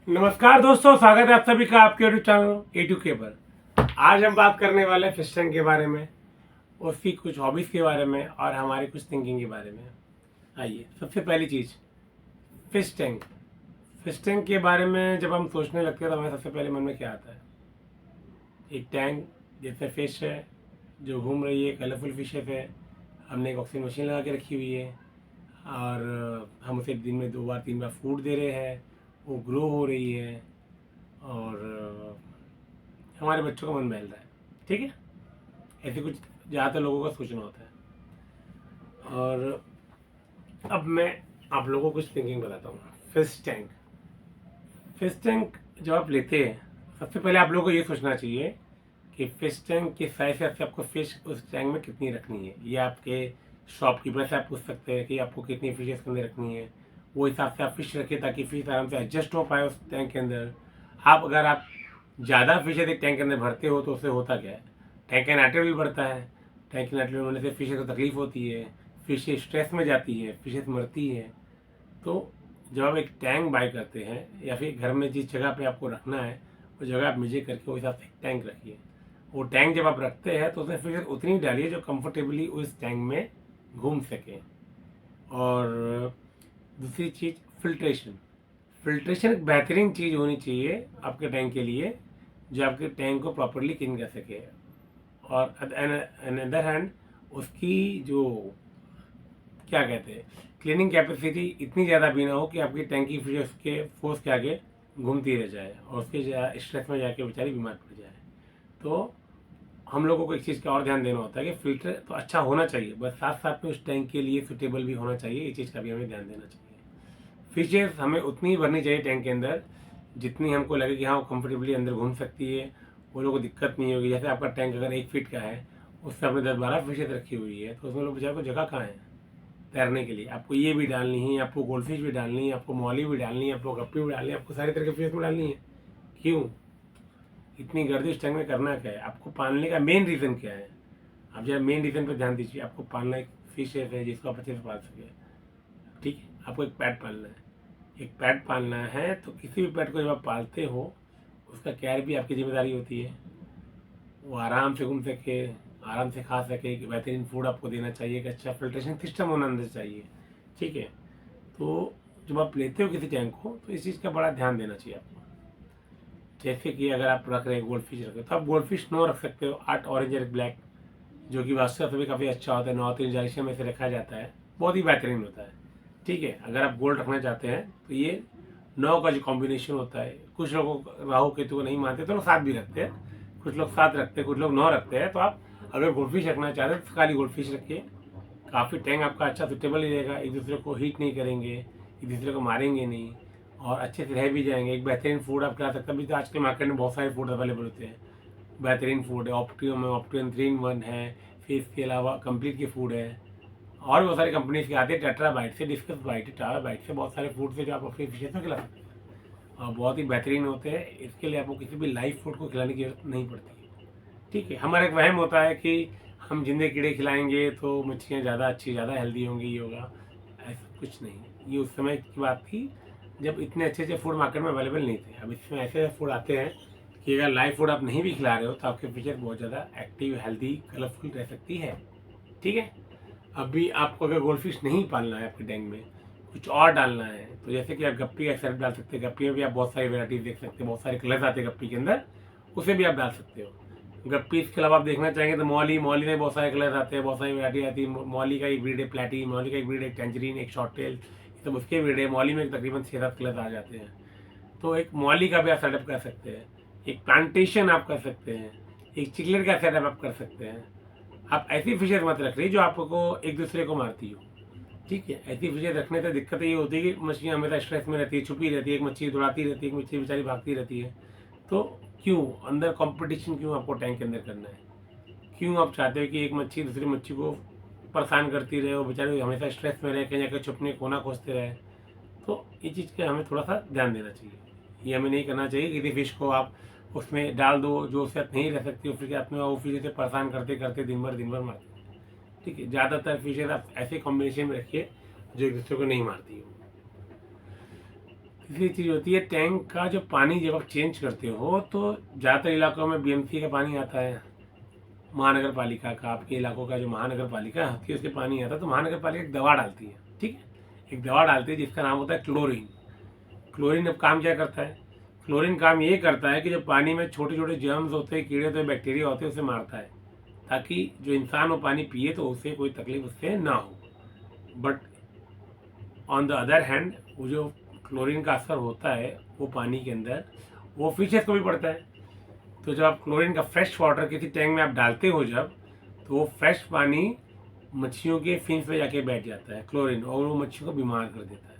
नमस्कार दोस्तों, स्वागत है आप सभी का आपके यूट्यूब चैनल A2K पर। आज हम बात करने वाले हैं फिश टैंक के बारे में, उसकी कुछ हॉबीज़ के बारे में और हमारी कुछ थिंकिंग के बारे में। आइए, सबसे पहली चीज़ फिश टैंक। फिश टैंक के बारे में जब हम सोचने लगते हैं तो हमें सबसे पहले मन में क्या आता है? एक टैंक जैसे फिश है जो घूम रही है, कलरफुल फिशेस है। हमने एक ऑक्सीजन मशीन लगा के रखी हुई है और हम उसे दिन में 2 बार 3 बार फूड दे रहे हैं, वो ग्रो हो रही है और हमारे बच्चों का मन बहल रहा है। ठीक है, ऐसे कुछ ज़्यादातर लोगों का सोचना होता है। और अब मैं आप लोगों को कुछ थिंकिंग बताता हूँ। फिश टैंक, फिश टैंक जब आप लेते हैं सबसे पहले आप लोगों को ये सोचना चाहिए कि फिश टैंक के साइज से आपको फिश उस टैंक में कितनी रखनी है। ये आपके शॉपकीपर से आप पूछ सकते हैं कि आपको कितनी फिशेस के अंदर रखनी है। वो हिसाब से आप फिश रखिए ताकि फिश आराम से एडजस्ट हो पाए उस टैंक के अंदर। अगर आप ज़्यादा फिशेज एक टैंक के अंदर भरते हो तो उससे होता क्या है, टैंक का नाइट्रोजन बढ़ता है। टैंक की नाइट्रोजन होने से फिशेज को तकलीफ होती है, फिश स्ट्रेस में जाती है, फिशेज मरती है। तो जब आप एक टैंक बाय करते हैं या फिर घर में जिस जगह पे आपको रखना है उस जगह आप मेजर करके उस हिसाब से एक टैंक रखिए। वो टैंक जब आप रखते हैं तो उसमें फिशेज उतनी डालिए जो कंफर्टेबली उस टैंक में घूम सके। और दूसरी चीज़ फिल्ट्रेशन। फिल्ट्रेशन एक बेहतरीन चीज़ होनी चाहिए आपके टैंक के लिए जो आपके टैंक को प्रॉपरली क्लीन कर सके। और अनदर हैंड उसकी जो क्या कहते हैं क्लीनिंग कैपेसिटी इतनी ज़्यादा भी ना हो कि आपकी टैंक की फिश उसके फोर्स के आगे घूमती रह जाए और उसके स्ट्रेस में जाके बेचारी बीमार पड़ जाए। तो हम लोगों को एक चीज़ का और ध्यान देना होता है कि फिल्टर तो अच्छा होना चाहिए, बस साथ साथ में उस टैंक के लिए सुटेबल भी होना चाहिए। ये चीज़ का भी हमें ध्यान देना चाहिए। फिशेस हमें उतनी भरनी चाहिए टैंक के अंदर जितनी हमको लगे कि हाँ वो कंफर्टेबली अंदर घूम सकती है, वो लोगों को दिक्कत नहीं होगी। जैसे आपका टैंक अगर 1 फीट का है, उससे आपने 10-12 फिशेज रखी हुई है, तो उसमें लोग बेचारे को जगह कहाँ है तैरने के लिए। आपको ये भी डालनी है, आपको गोल्ड फिश भी डालनी है, आपको मौली भी डालनी है, आपको गप्पी भी डालनी है, आपको सारी तरह की फिश भी डालनी है। क्यों इतनी गर्दी उस टैंक में करना क्या है? आपको पालने का मेन रीज़न क्या है? आप जरा मेन रीज़न पर ध्यान दीजिए। आपको पालना एक फिश है जिसको आप अच्छे से पाल सके। ठीक है, आपको एक पैट पालना है। एक पेट पालना है तो किसी भी पेट को जब आप पालते हो उसका केयर भी आपकी जिम्मेदारी होती है। वो आराम से घूम सके, आराम से खा सके, कि बेहतरीन फूड आपको देना चाहिए, एक अच्छा फिल्ट्रेशन सिस्टम होना अंदर चाहिए। ठीक है, तो जब आप लेते हो किसी टैंक को तो इस चीज़ का बड़ा ध्यान देना चाहिए आपको। जैसे कि अगर आप रख रहे हैं गोल्ड फिश रख रहे हो तो आप गोल्ड फिश 9 रख सकते हो, 8 ऑरेंज और ब्लैक, जो कि वास्तव में काफ़ी अच्छा होता है। 9 3 में से रखा जाता है, बहुत ही बेहतरीन होता है। ठीक है, अगर आप गोल्ड रखना चाहते हैं तो ये 9 का जो कॉम्बिनेशन होता है, कुछ लोगों को राहु केतु को नहीं मानते तो लोग 7 भी रखते हैं, कुछ लोग 7 रखते हैं, कुछ लोग 9 रखते हैं। तो आप अगर गोल्ड फिश रखना चाहते हैं तो खाली गोल्ड फिश रखिए। काफ़ी टैंक आपका अच्छा सुटेबल ही रहेगा, एक दूसरे को हीट नहीं करेंगे, एक दूसरे को मारेंगे नहीं और अच्छे से रह भी जाएंगे। एक बेहतरीन फूड आप खिला सकते हैं। अभी तो आज के मार्केट में बहुत सारे फूड अवेलेबल होते हैं, बेहतरीन फूड है। ऑप्टियम है, ऑप्टियम 3 in 1 है, फिर इसके अलावा कंप्लीट की फूड है और बहुत सारी कंपनीज के आते हैं। टेट्रा बाइट से, डिस्कस बाइट, टावर बाइट से, बहुत सारे फूड से जो आप अपनी फिशेज में खिला सकते हैं और बहुत ही बेहतरीन होते हैं। इसके लिए आपको किसी भी लाइव फूड को खिलाने की जरूरत नहीं पड़ती। ठीक है, हमारा एक वहम होता है कि हम जिंदे कीड़े खिलाएंगे तो मछलियाँ ज़्यादा अच्छी, ज़्यादा हेल्दी होंगी, ये होगा। ऐसा कुछ नहीं, ये उस समय की बात थी जब इतने अच्छे अच्छे फूड मार्केट में अवेलेबल नहीं थे। अब इसमें ऐसे फूड आते हैं कि अगर लाइव फूड आप नहीं भी खिला रहे हो तो आपके फिशेज बहुत ज़्यादा एक्टिव, हेल्दी, कलरफुल रह सकती है। ठीक है, अभी आपको अगर गोल्ड फिश नहीं पालना है आपके टैंक में, कुछ और डालना है, तो जैसे कि आप गप्पी का सिरप डाल सकते हैं। गप्पी में भी आप बहुत सारी वेराइटीज देख सकते हैं, बहुत सारे कलर्स आते हैं गप्पी के अंदर, उसे भी आप डाल सकते हो। गप्पी के अलावा आप देखना चाहेंगे तो मौली, मौली में बहुत सारे कलर्स आते हैं, बहुत सारी वैरायटी आती है। मौली का एक ब्रीड है प्लेटी, मौली का एक ब्रीड है टेंजरीन, एक शॉर्ट टेल, सब उसके ब्रीड है। मौली में तकरीबन 6-7 कलर्स आ जाते हैं। तो एक मौली का भी आप सेटअप कर सकते हैं, एक प्लांटेशन आप कर सकते हैं, एक चिकलेट का सेटअप आप कर सकते हैं। आप ऐसी फिशेज मत रख रही जो आपको एक दूसरे को मारती हो। ठीक है, ऐसी फिशेज रखने से दिक्कत ये होती है कि मछलियाँ हमेशा स्ट्रेस में रहती है, छुपी रहती है, एक मछली दौड़ाती रहती है, एक मछली बेचारी भागती रहती है। तो क्यों अंदर कंपटीशन क्यों आपको टैंक के अंदर करना है? क्यों आप चाहते हो कि एक मच्छी दूसरी मच्छी को परेशान करती रहे, वो बेचारे हमेशा स्ट्रेस में रहे, कहीं जाकर छुपने कोना खोजते रहे? तो ये चीज़ का हमें थोड़ा सा ध्यान देना चाहिए। ये हमें नहीं करना चाहिए किसी फिश को आप उसमें डाल दो जो उसके साथ नहीं रह सकती, फिर साथ में वो फिश से परेशान करते करते दिन भर मारते। ठीक है, ज़्यादातर फिशेज आप ऐसे कॉम्बिनेशन में रखिए जो एक दूसरे को नहीं मारती हो। तीसरी चीज़ होती है टैंक का जो पानी जब आप चेंज करते हो तो ज़्यादातर इलाकों में बीएमसी का पानी आता है, महानगर पालिका का, आपके इलाकों का जो महानगर पालिका है उसके पानी आता है, तो महानगर पालिका एक दवा डालती है, ठीक है, एक दवा डालती है जिसका नाम होता है क्लोरीन। क्लोरीन अब काम क्या करता है? क्लोरीन काम ये करता है कि जो पानी में छोटे छोटे जर्म्स होते हैं, कीड़े होते हैं, बैक्टीरिया होते हैं, उसे मारता है, ताकि जो इंसान वो पानी पिए तो उसे कोई तकलीफ उससे ना हो। But on the other hand वो जो क्लोरीन का असर होता है वो पानी के अंदर वो फिशेस को भी पड़ता है। तो जब आप क्लोरीन का फ्रेश वाटर किसी टैंक में आप डालते हो जब, तो वो फ्रेश पानी मच्छियों के फिन्स पे जाके बैठ जाता है क्लोरीन, और वो मच्छियों को बीमार कर देता है।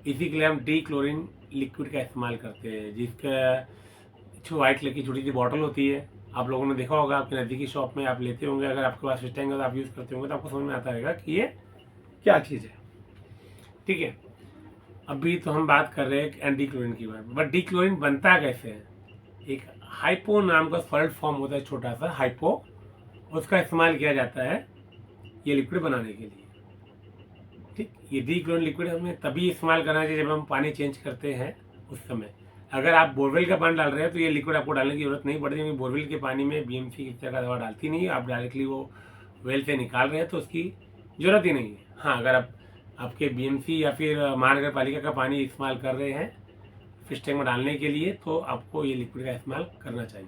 इसी के लिए हम डी क्लोरीन लिक्विड का इस्तेमाल करते हैं, जिसका वाइट कलर की छोटी सी बॉटल होती है। आप लोगों ने देखा होगा, आपके नज़दीकी शॉप में आप लेते होंगे, अगर आपके पास फिश टैंक है तो आप यूज़ करते होंगे तो आपको समझ में आता रहेगा कि ये क्या चीज़ है, ठीक है। अभी तो हम बात कर रहे हैं डी क्लोरीन की बात, बट डी क्लोरीन बनता कैसे है? एक हाइपो नाम का सॉलिड फॉर्म होता है, छोटा सा हाइपो, उसका इस्तेमाल किया जाता है ये लिक्विड बनाने के लिए, ठीक। ये डी क्लोरीन लिक्विड हमें तभी इस्तेमाल करना चाहिए जब हम पानी चेंज करते हैं उस समय। अगर आप बोरवेल का पानी डाल रहे हैं तो ये लिक्विड आपको डालने की जरूरत नहीं पड़ती, क्योंकि बोरवेल के पानी में बीएमसी किसी तरह का दवा डालती नहीं है, आप डायरेक्टली वो वेल से निकाल रहे हैं तो उसकी ज़रूरत ही नहीं है। हाँ, अगर आप आपके बीएमसी या फिर महानगर पालिका का पानी इस्तेमाल कर रहे हैं फिश टैंक में डालने के लिए तो आपको ये लिक्विड का इस्तेमाल करना चाहिए।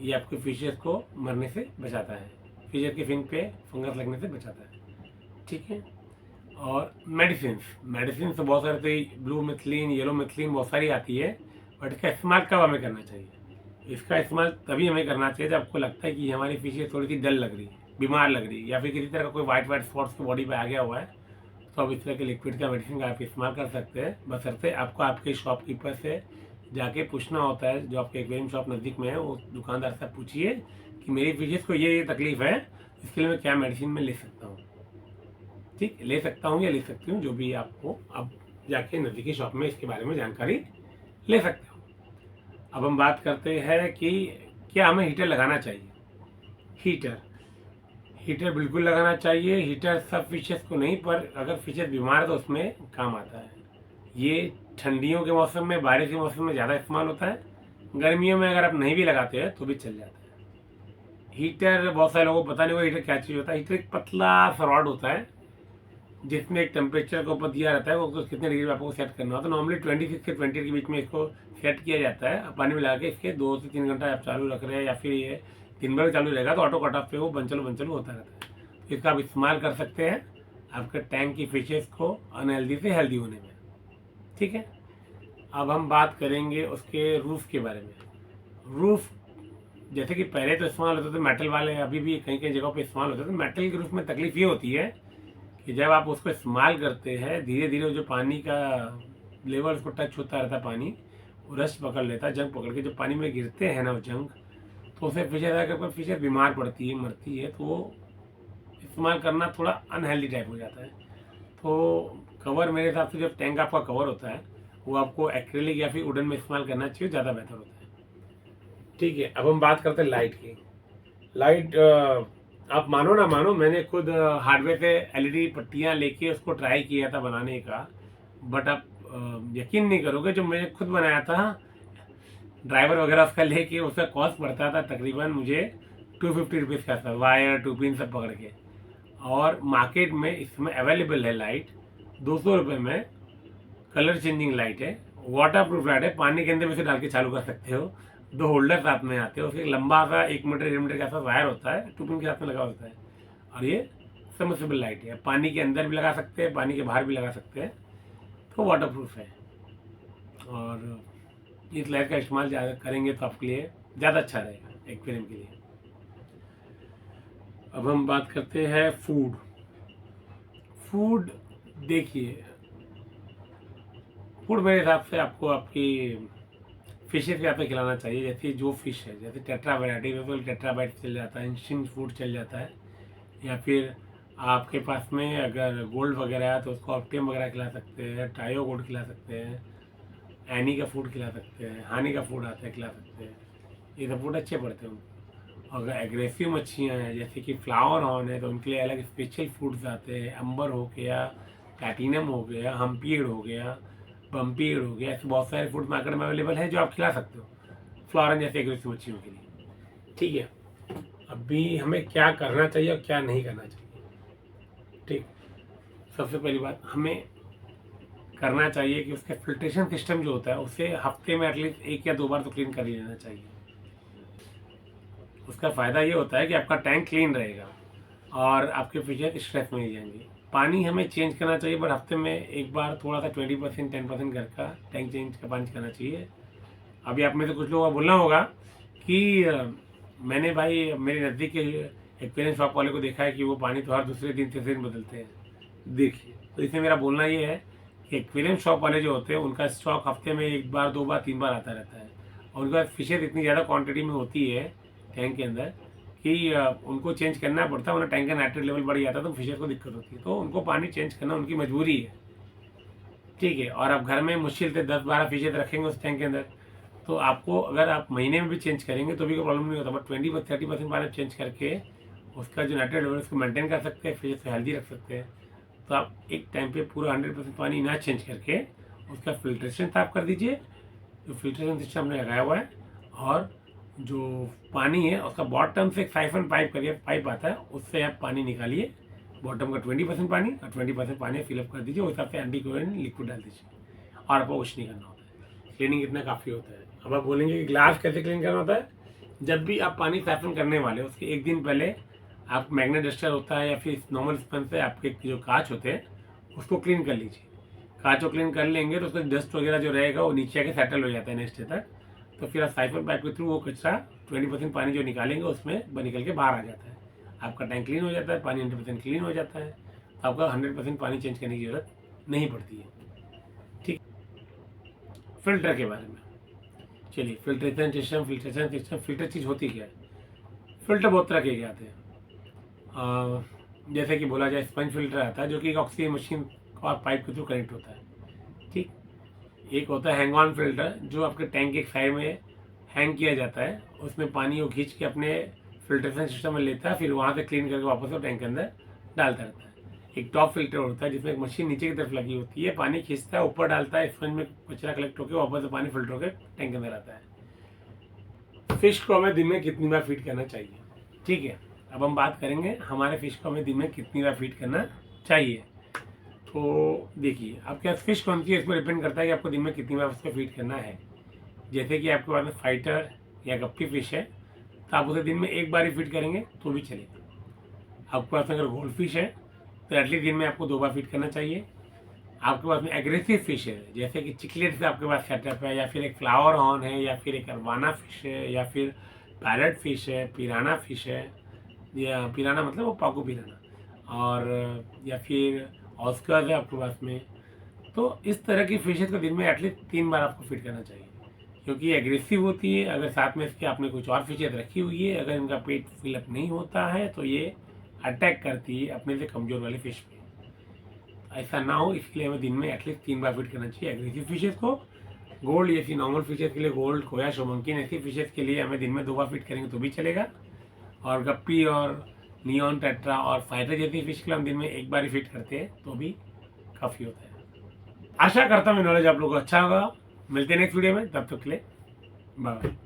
ये आपके फिशेस को मरने से बचाता है, फिशेस के फिन पे फंगस लगने से बचाता है, ठीक है। और मेडिसिन तो बहुत सारे, तो ब्लू मिथिलीन, येलो मिथिलीन बहुत सारी आती है, बट इसका इस्तेमाल कब हमें करना चाहिए? इसका इस्तेमाल तभी हमें करना चाहिए जब आपको लगता है कि हमारी फिशेस थोड़ी सी डल लग रही है, बीमार लग रही है, या फिर किसी तरह का कोई वाइट स्पॉट्स की बॉडी पे आ गया हुआ है, तो आप इस तरह के लिक्विड का मेडिसिन का आप इस्तेमाल कर सकते हैं। बशर्ते आपको आपके शॉपकीपर से जाके पूछना होता है, जो आपके एक्वेरियम शॉप नज़दीक में है, वो दुकानदार से पूछिए कि मेरी फिशेस को ये तकलीफ है, इसके लिए मैं क्या मेडिसिन में ले सकता हूँ, ठीक, ले सकता हूँ या ले सकती हूँ, जो भी आपको अब जाके नज़दीकी शॉप में इसके बारे में जानकारी ले सकते हो। अब हम बात करते हैं कि क्या हमें हीटर लगाना चाहिए। हीटर बिल्कुल लगाना चाहिए। हीटर सब फिशेस को नहीं, पर अगर फिशेस बीमार है तो उसमें काम आता है। ये ठंडियों के मौसम में, बारिश के मौसम में ज़्यादा इस्तेमाल होता है। गर्मियों में अगर आप नहीं भी लगाते हैं तो भी चल जाता है। हीटर बहुत सारे लोगों को पता नहीं होगा हीटर क्या चीज़ होता है। हीटर एक पतला सा रॉड होता है जिसमें एक टेम्परेचर के ऊपर दिया रहता है, वो कितने डिग्री में आपको सेट करना होता है। नॉर्मली 26 से 20 के बीच में इसको सेट किया जाता है। पानी में लगा के इसके 2 से 3 घंटा आप चालू रख रहे हैं, या फिर ये दिन भर चालू रहेगा तो ऑटो कट ऑफ पे वो बंचलू होता रहता है। तो इसका आप इस्तेमाल कर सकते हैं आपके टैंक की फिशेस को अनहेल्दी से हेल्दी होने में, ठीक है। अब हम बात करेंगे उसके रूफ के बारे में। रूफ जैसे कि पहले तो इस्तेमाल होते थे मेटल वाले, अभी भी कहीं कहीं जगहों पे इस्तेमाल होते थे। मेटल के रूफ में तकलीफ ये होती है कि जब आप उसको इस्तेमाल करते हैं धीरे धीरे जो पानी का लेवल उसको टच होता रहता है, पानी वो रस पकड़ लेता है, जंग पकड़ के जब पानी में गिरते हैं ना वो जंग, तो उसे फिशेस बीमार पड़ती है, मरती है। तो वो इस्तेमाल करना थोड़ा अनहेल्दी टाइप हो जाता है। तो कवर मेरे हिसाब से जब टैंक आपका कवर होता है वो आपको एक्रेलिक या फिर वुडन में इस्तेमाल करना चाहिए, ज़्यादा बेहतर होता है, ठीक है। अब हम बात करते हैं लाइट की। लाइट आप मानो ना मानो, मैंने खुद हार्डवेयर से एलईडी पट्टियाँ लेके उसको ट्राई किया था बनाने का, बट आप यकीन नहीं करोगे, जो मैंने खुद बनाया था ड्राइवर वगैरह उसका लेके, उसका कॉस्ट पड़ता था तकरीबन मुझे 250 रुपीज़ का था, वायर 2 पिन सब पकड़ के। और मार्केट में इसमें अवेलेबल है लाइट 200 रुपये में, कलर चेंजिंग लाइट है, वाटर प्रूफ लाइट है, पानी के अंदर में से डाल के चालू कर सकते हो। 2 होल्डर साथ में आते हैं, उसके लंबा सा 1 मीटर 1.5 मीटर का ऐसा वायर होता है, 2 पिन के साथ में लगा होता है। और ये सबमर्सिबल लाइट है, पानी के अंदर भी लगा सकते हैं, पानी के बाहर भी लगा सकते हैं, तो वाटर प्रूफ है। और इस लाइट का इस्तेमाल ज़्यादा करेंगे तो आपके लिए ज़्यादा अच्छा रहेगा एक्वेरियम के लिए। अब हम बात करते हैं फूड। देखिए, फूड मेरे हिसाब से आपको आपकी फिशेस के पे खिलाना चाहिए। जैसे जो फिश है, जैसे टेट्रा वैरायटी में तो टेट्राबाइट चल जाता है, इंस्टिंक्ट फूड चल जाता है, या फिर आपके पास में अगर गोल्ड वगैरह है तो उसको ऑप्टियम वगैरह खिला सकते हैं, टायो गोल्ड खिला सकते हैं, एनी का फूड खिला सकते हैं, हानि का फूड आता है खिला सकते हैं। ये सब फूड अच्छे पड़ते हैं। अगर एग्रेसिव मच्छियाँ हैं जैसे कि फ्लावर हॉर्न है तो उनके लिए अलग स्पेशल फूड्स आते हैं, अंबर हो गया, प्लैटिनम हो गया, हम्पीड हो गया, पम्पीड हो गया, ऐसे बहुत सारे फूड मार्केट में अवेलेबल है जो आप खिला सकते हो फ्लोरन जैसे एग्रेसिव मछलियों के लिए। ठीक है, अभी हमें क्या करना चाहिए और क्या नहीं करना चाहिए। ठीक, सबसे पहली बात हमें करना चाहिए कि उसके फिल्ट्रेशन सिस्टम जो होता है उसे हफ्ते में एटलीस्ट 1 या 2 बार तो क्लीन कर ही लेना चाहिए। उसका फ़ायदा ये होता है कि आपका टैंक क्लीन रहेगा और आपके फिशर स्ट्रेस में नहीं जाएंगे। पानी हमें चेंज करना चाहिए, बट हफ्ते में एक बार थोड़ा सा 20% 10% घर का टैंक चेंज का पानी करना चाहिए। अभी आप में से कुछ लोगों को बोलना होगा कि मैंने भाई मेरे नज़दीक के एक्सपीरियंस शॉप वाले को देखा है कि वो पानी तो हर दूसरे दिन तीसरे दिन बदलते हैं। देखिए, तो इसमें मेरा बोलना ये है कि एक्सपीरियंस शॉप वाले जो होते हैं उनका स्टॉक हफ्ते में 1 बार 2 बार 3 बार आता रहता है और उनके पास फिशेज इतनी ज़्यादा क्वांटिटी में होती है टैंक के अंदर कि उनको चेंज करना पड़ता है, वरना टैंक का नाइट्रेट लेवल बढ़ जाता है तो फिशेज को दिक्कत होती है, तो उनको पानी चेंज करना उनकी मजबूरी है। ठीक है, और आप घर में मुश्किल से 10-12 फिशेज रखेंगे उस टैंक के अंदर, तो आपको अगर आप महीने में भी चेंज करेंगे तो भी कोई प्रॉब्लम नहीं होता, बट 20-30% पानी चेंज करके उसका जो नाइट्रेट लेवल उसको मेंटेन कर सकते हैं, फिशेज को हेल्दी रख सकते हैं। तो आप एक टाइम पे पूरा 100% पानी ना चेंज करके उसका फिल्ट्रेशन साफ कर दीजिए, जो फिल्ट्रेशन सिस्टम हमने लगाया हुआ है, और जो पानी है उसका बॉटम से एक साइफन पाइप करके पाइप आता है, उससे आप पानी निकालिए, बॉटम का 20% पानी और 20% पानी फिलअप कर दीजिए, उस हिसाब से एंटी क्लोरीन लिक्विड डाल दीजिए और आपको कुछ नहीं करना होता है। क्लीनिंग इतना काफ़ी होता है। अब आप बोलेंगे कि ग्लास कैसे क्लीन करना होता है। जब भी आप पानी साइफन करने वाले उसके एक दिन पहले आप मैग्नेट डस्टर होता है या फिर नॉर्मल स्पंज से आपके जो कांच होते हैं उसको क्लीन कर लीजिए। कांच को क्लीन कर लेंगे तो उसका डस्ट वगैरह जो रहेगा वो नीचे आके सेटल हो जाता है नेक्स्ट डे तक, तो फिर आप साइफन पाइप के थ्रू वो कचरा 20% पानी जो निकालेंगे उसमें निकल के बाहर आ जाता है, आपका टैंक क्लीन हो जाता है, पानी 100% क्लीन हो जाता है, तो आपका 100% पानी चेंज करने की ज़रूरत नहीं पड़ती है। ठीक, फिल्टर के बारे में चलिए, फिल्ट्रेशन सिस्टम फिल्टर चीज़ होती क्या है। फिल्टर बहुत तरह के आते हैं, जैसे कि बोला जाए स्पंज फिल्टर आता है जो कि एक ऑक्सीजन मशीन और पाइप के थ्रू कनेक्ट होता है। ठीक, एक होता है हैंग ऑन फिल्टर जो आपके टैंक के साइड में हैंग किया जाता है, उसमें पानी वो खींच के अपने फिल्ट्रेशन सिस्टम में लेता है, फिर वहाँ से क्लीन करके वापस वो टैंक के अंदर डालता रहता है। एक टॉप फिल्टर होता है जिसमें एक मशीन नीचे की तरफ लगी होती है, पानी खींचता है ऊपर डालता है, स्पंज में कचरा कलेक्ट होकर वापस से पानी फिल्टर होकर टैंक के अंदर आता है। फिश को हमें दिन में कितनी बार फीड करना चाहिए। ठीक है, अब हम बात करेंगे हमारे फिश को हमें दिन में कितनी बार फीड करना चाहिए। तो देखिए, आपके पास फिश कौन सी है इस पर डिपेंड करता है कि आपको दिन में कितनी बार उसको फीड करना है। जैसे कि आपके पास में फाइटर या गप्पी फिश है तो आप उसे दिन में 1 बार ही फीड करेंगे तो भी चलेगा। आपके पास अगर गोल्ड फिश है तो एटलीस्ट दिन में आपको 2 बार फीड करना चाहिए। आपके पास में एग्रेसिव फिश है जैसे कि चिकलेट से आपके पास सेटअप है, या फिर एक फ्लावर हॉर्न है, या फिर एक अरवाना फिश है, या फिर पैरेट फिश है, पिराना फिश है, या पिराना मतलब वो पाकू पिराना, और या फिर ऑस्कर है आपके पास में, तो इस तरह की फिशेज को दिन में एटलीस्ट 3 बार आपको फीड करना चाहिए, क्योंकि ये एग्रेसिव होती है। अगर साथ में इसके आपने कुछ और फिशेज रखी हुई है, अगर इनका पेट फिलअप नहीं होता है तो ये अटैक करती है अपने से कमज़ोर वाले फिश पे। ऐसा ना हो इसलिए हमें दिन में एटलीस्ट 3 बार फीड करना चाहिए एग्रेसिव फिशेज को। गोल्ड जैसी नॉर्मल फिशेज के लिए, गोल्ड, खोया, शोमंकिन ऐसी फिशेज के लिए हमें दिन में 2 बार फीड करेंगे तो भी चलेगा। और गप्पी और नियॉन टेट्रा और फाइटर जैसी फिश के लिए हम दिन में 1 बार ही फीड करते हैं तो भी काफ़ी होता है। आशा करता हूँ नॉलेज आप लोगों को अच्छा होगा। मिलते हैं नेक्स्ट वीडियो में, तब तक के लिए बाय।